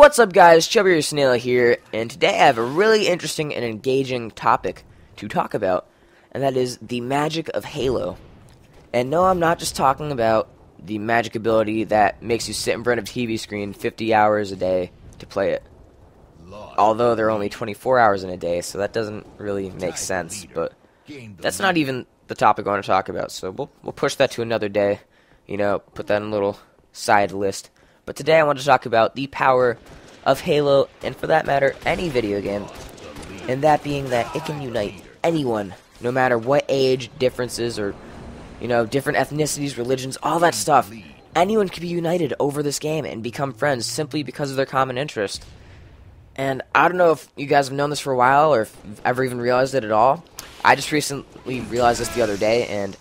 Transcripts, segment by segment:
What's up, guys? ChubbierSnail here, and today I have a really interesting and engaging topic to talk about, and that is the magic of Halo. And no, I'm not just talking about the magic ability that makes you sit in front of a TV screen 50 hours a day to play it. Although there are only 24 hours in a day, so that doesn't really make sense, but that's not even the topic I want to talk about, so we'll push that to another day, put that in a little side list. But today I want to talk about the power of Halo, and for that matter, any video game, and that being that it can unite anyone, no matter what age, differences, or, different ethnicities, religions, all that stuff. Anyone can be united over this game and become friends simply because of their common interest. And I don't know if you guys have known this for a while, or if you've ever even realized it at all. I just recently realized this the other day, and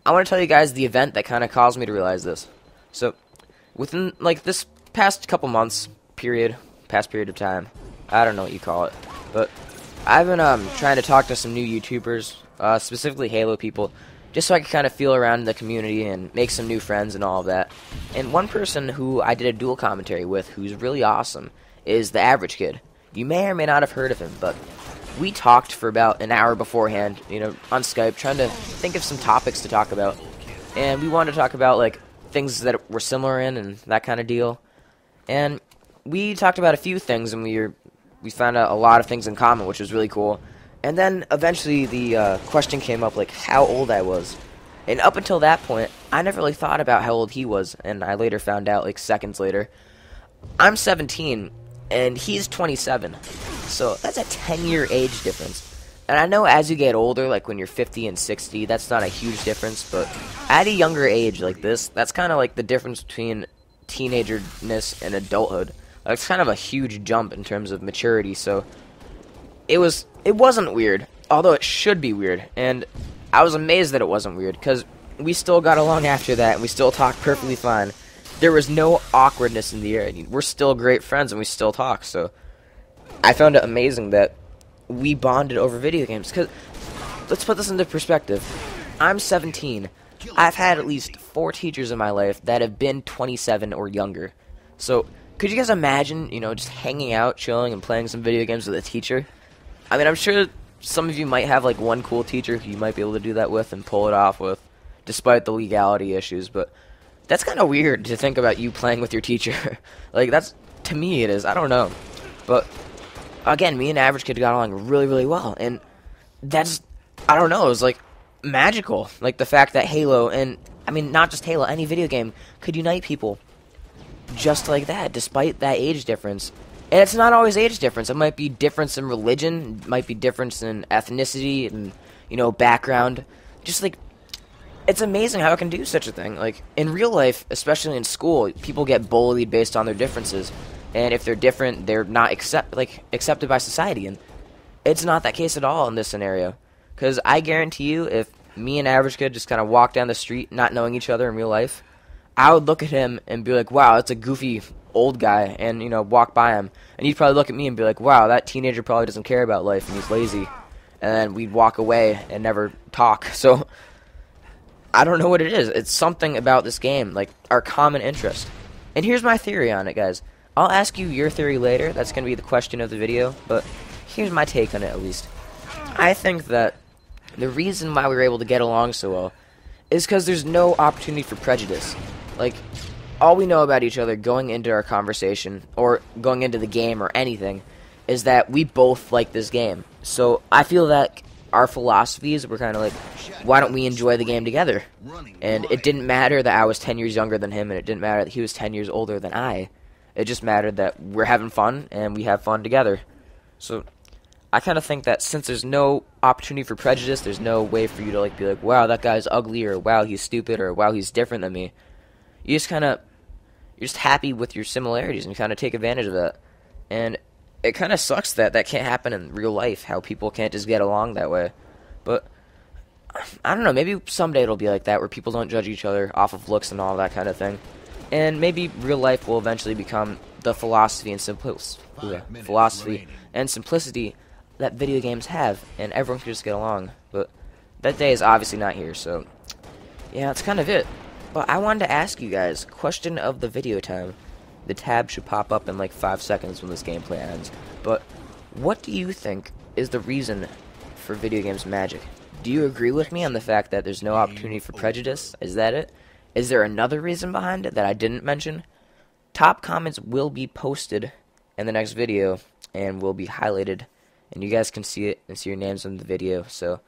I want to tell you guys the event that kind of caused me to realize this. So, within, this past couple months, past period of time, I don't know what you call it, but I've been trying to talk to some new YouTubers, specifically Halo people, just so I can kind of feel around in the community and make some new friends and all of that. And one person who I did a dual commentary with, who's really awesome, is the Average Kid. You may or may not have heard of him, but we talked for about an hour beforehand, on Skype, trying to think of some topics to talk about. And we wanted to talk about, things that we're similar in and that kind of deal. And we talked about a few things, and we found out a lot of things in common, which was really cool. And then eventually the question came up, how old I was. And up until that point, I never really thought about how old he was, and I later found out, seconds later. I'm 17, and he's 27. So that's a 10-year age difference. And I know as you get older, when you're 50 and 60, that's not a huge difference, but at a younger age like this, that's kind of the difference between teenagerness and adulthood. It's kind of a huge jump in terms of maturity, so it wasn't weird, although it should be weird, and I was amazed that it wasn't weird, because we still got along after that, and we still talked perfectly fine. There was no awkwardness in the air. We're still great friends, and we still talk, so I found it amazing that we bonded over video games, because let's put this into perspective. I'm 17. I've had at least 4 teachers in my life that have been 27 or younger. So, could you guys imagine, just hanging out, chilling, and playing some video games with a teacher? I mean, I'm sure some of you might have, one cool teacher who you might be able to do that with and pull it off with, despite the legality issues, but that's kind of weird to think about you playing with your teacher. To me it is, I don't know. But again, me and Average Kid got along really, really well, and that's, I don't know, it was, magical. The fact that Halo, and, I mean, not just Halo, any video game, could unite people just like that, despite that age difference. And it's not always age difference. It might be difference in religion, it might be difference in ethnicity, and, background. Just, it's amazing how it can do such a thing. In real life, especially in school, people get bullied based on their differences. And if they're different, they're not accepted by society. And it's not that case at all in this scenario. Because I guarantee you, if me and Average Kid just kind of walk down the street not knowing each other in real life, I would look at him and be like, wow, that's a goofy old guy, and, walk by him. And he'd probably look at me and be like, wow, that teenager probably doesn't care about life and he's lazy. And then we'd walk away and never talk. So, I don't know what it is. It's something about this game, our common interest. And here's my theory on it, guys. I'll ask you your theory later. That's going to be the question of the video. But here's my take on it, at least. I think that the reason why we were able to get along so well is because there's no opportunity for prejudice. All we know about each other going into our conversation, or going into the game or anything, is that we both like this game. So I feel that our philosophies were kind of why don't we enjoy the game together? And it didn't matter that I was 10 years younger than him, and it didn't matter that he was 10 years older than I. It just mattered that we're having fun, and we have fun together. So I kind of think that since there's no opportunity for prejudice, there's no way for you to be like, wow, that guy's ugly, or wow, he's stupid, or wow, he's different than me. You're just happy with your similarities, and you kind of take advantage of that. And it kind of sucks that that can't happen in real life, how people can't just get along that way. But I don't know, maybe someday it'll be like that, where people don't judge each other off of looks and all that kind of thing. And maybe real life will eventually become the philosophy and simplicity that video games have, and everyone can just get along. But that day is obviously not here, so yeah, that's kind of it. But I wanted to ask you guys, question of the video time. The tab should pop up in like 5 seconds when this gameplay ends. But what do you think is the reason for video games magic? Do you agree with me on the fact that there's no opportunity for prejudice? Is that it? Is there another reason behind it that I didn't mention? Top comments will be posted in the next video and will be highlighted, and you guys can see it and see your names in the video. So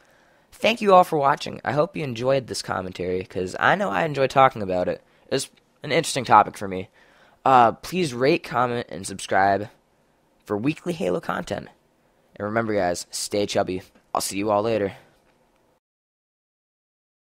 thank you all for watching. I hope you enjoyed this commentary, because I know I enjoy talking about it. It's an interesting topic for me. Please rate, comment, and subscribe for weekly Halo content. And remember, guys, stay chubby. I'll see you all later.